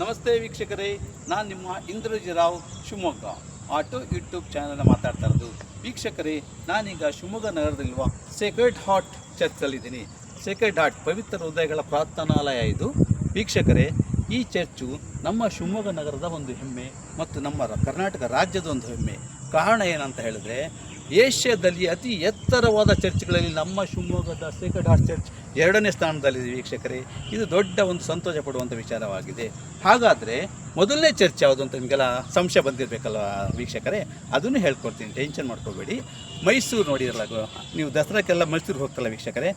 ನಮಸ್ತೆ ವೀಕ್ಷಕರೇ, ನಾನು ನಿಮ್ಮ ಇಂದ್ರಜಿರಾವ್ ಶಿವಮೊಗ್ಗ ಆಟೋ ಯೂಟ್ಯೂಬ್ ಚಾನಲ್ ಮಾತಾಡ್ತಾ ಇರೋದು. ವೀಕ್ಷಕರೇ, ನಾನೀಗ ಶಿವಮೊಗ್ಗ ನಗರದಲ್ಲಿರುವ ಸೇಕ್ರೆಡ್ ಹಾರ್ಟ್ ಚರ್ಚಲ್ಲಿದ್ದೀನಿ. ಸೇಕ್ರೆಡ್ ಹಾರ್ಟ್ ಪವಿತ್ರ ಹೃದಯಗಳ ಪ್ರಾರ್ಥನಾಲಯ ಇದು. ವೀಕ್ಷಕರೇ, ಈ ಚರ್ಚು ನಮ್ಮ ಶಿವಮೊಗ್ಗ ನಗರದ ಒಂದು ಹೆಮ್ಮೆ ಮತ್ತು ನಮ್ಮ ಕರ್ನಾಟಕ ರಾಜ್ಯದ ಒಂದು ಹೆಮ್ಮೆ. ಕಾರಣ ಏನಂತ ಹೇಳಿದ್ರೆ, ಏಷ್ಯಾದಲ್ಲಿ ಅತಿ ಎತ್ತರವಾದ ಚರ್ಚ್ಗಳಲ್ಲಿ ನಮ್ಮ ಶಿವಮೊಗ್ಗದ ಸೇಕ್ರೆಡ್ ಹಾರ್ಟ್ ಚರ್ಚ್ 2ನೇ ಸ್ಥಾನದಲ್ಲಿದೆ. ವೀಕ್ಷಕರೇ, ಇದು ದೊಡ್ಡ ಒಂದು ಸಂತೋಷ ಪಡುವಂಥ ವಿಚಾರವಾಗಿದೆ. ಹಾಗಾದರೆ ಮೊದಲನೇ ಚರ್ಚ್ ಯಾವುದು ಅಂತ ನಿಮಗೆಲ್ಲ ಸಂಶಯ ಬಂದಿರಬೇಕಲ್ವ ವೀಕ್ಷಕರೇ, ಅದನ್ನು ಹೇಳ್ಕೊಡ್ತೀನಿ, ಟೆನ್ಷನ್ ಮಾಡ್ಕೋಬೇಡಿ. ಮೈಸೂರು ನೋಡಿರಲ್ಲ ನೀವು, ದಸರಾಕ್ಕೆಲ್ಲ ಮೈಸೂರಿಗೆ ಹೋಗ್ತಲ್ಲ ವೀಕ್ಷಕರೇ,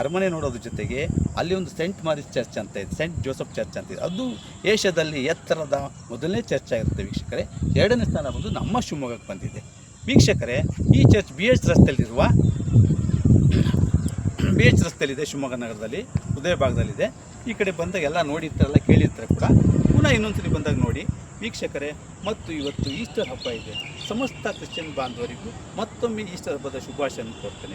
ಅರಮನೆ ನೋಡೋದ್ರ ಜೊತೆಗೆ ಅಲ್ಲಿ ಒಂದು ಸೆಂಟ್ ಮಾರಿಸ್ ಚರ್ಚ್ ಅಂತ ಇದೆ, ಸೆಂಟ್ ಜೋಸಫ್ ಚರ್ಚ್ ಅಂತ ಇದೆ. ಅದು ಏಷ್ಯಾದಲ್ಲಿ ಎತ್ತರದ ಮೊದಲನೇ ಚರ್ಚ್ ಆಗಿರುತ್ತೆ ವೀಕ್ಷಕರೇ. 2ನೇ ಸ್ಥಾನ ಬಂದು ನಮ್ಮ ಶಿವಮೊಗ್ಗಕ್ಕೆ ಬಂದಿದೆ. ವೀಕ್ಷಕರೇ, ಈ ಚರ್ಚ್ BH ರಸ್ತೆಯಲ್ಲಿದೆ, ಶಿವಮೊಗ್ಗ ನಗರದಲ್ಲಿ ಹೃದಯ ಭಾಗದಲ್ಲಿದೆ. ಈ ಕಡೆ ಬಂದಾಗ ಎಲ್ಲ ನೋಡಿರ್ತಾರಲ್ಲ, ಕೇಳಿರ್ತಾರೆ ಕೂಡ. ಪುನಃ ಇನ್ನೊಂದ್ಸರಿ ಬಂದಾಗ ನೋಡಿ ವೀಕ್ಷಕರೇ. ಮತ್ತು ಇವತ್ತು ಈಸ್ಟರ್ ಹಬ್ಬ ಇದೆ. ಸಮಸ್ತ ಕ್ರಿಶ್ಚಿಯನ್ ಬಾಂಧವರಿಗೂ ಮತ್ತೊಮ್ಮೆ ಈಸ್ಟರ್ ಹಬ್ಬದ ಶುಭಾಶಯನ್ನು ಕೊಡ್ತೇನೆ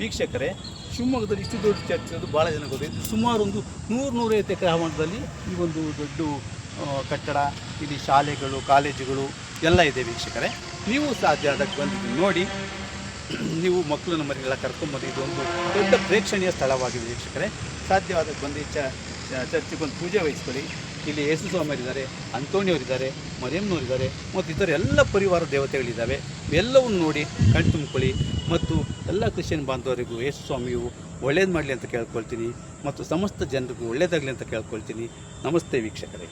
ವೀಕ್ಷಕರೇ. ಶಿವಮೊಗ್ಗದಲ್ಲಿ ಇಷ್ಟು ದೊಡ್ಡ ಚರ್ಚ್ ಇರೋದು ಭಾಳ ಜನ ಗೊತ್ತಿದ್ದು. ಸುಮಾರು ಒಂದು 100-150 ಎಕರೆ ಹವಾಮಾನದಲ್ಲಿ ಈ ಒಂದು ದೊಡ್ಡ ಕಟ್ಟಡ, ಇಲ್ಲಿ ಶಾಲೆಗಳು, ಕಾಲೇಜುಗಳು ಎಲ್ಲ ಇದೆ ವೀಕ್ಷಕರೇ. ನೀವು ಸಾಧ್ಯ ಅದಕ್ಕೆ ಬಂದಿದ್ದು ನೋಡಿ, ನೀವು ಮಕ್ಕಳನ್ನು ಮರಿಗೆಲ್ಲ ಕರ್ಕೊಂಬಂದು ಇದೊಂದು ದೊಡ್ಡ ಪ್ರೇಕ್ಷಣೀಯ ಸ್ಥಳವಾಗಿದೆ ವೀಕ್ಷಕರೇ. ಸಾಧ್ಯವಾದಕ್ಕೆ ಬಂದು ಚರ್ಚಿಗೆ ಒಂದು ಪೂಜೆ ವಹಿಸ್ಕೊಳ್ಳಿ. ಇಲ್ಲಿ ಯೇಸು ಸ್ವಾಮಿಯರಿದ್ದಾರೆ, ಅಂತೋಣಿಯವರಿದ್ದಾರೆ, ಮರಿಯಮ್ಮನವರಿದ್ದಾರೆ ಮತ್ತು ಇತರ ಎಲ್ಲ ಪರಿವಾರ ದೇವತೆಗಳಿದ್ದಾವೆ. ಎಲ್ಲವನ್ನು ನೋಡಿ ಕಣ್ತುಂಬಿಕೊಳ್ಳಿ. ಮತ್ತು ಎಲ್ಲ ಕ್ರಿಶ್ಚಿಯನ್ ಬಾಂಧವರಿಗೂ ಯೇಸು ಸ್ವಾಮಿಯು ಒಳ್ಳೇದು ಮಾಡಲಿ ಅಂತ ಕೇಳ್ಕೊಳ್ತೀನಿ, ಮತ್ತು ಸಮಸ್ತ ಜನರಿಗೂ ಒಳ್ಳೆಯದಾಗಲಿ ಅಂತ ಕೇಳ್ಕೊಳ್ತೀನಿ. ನಮಸ್ತೆ ವೀಕ್ಷಕರೇ.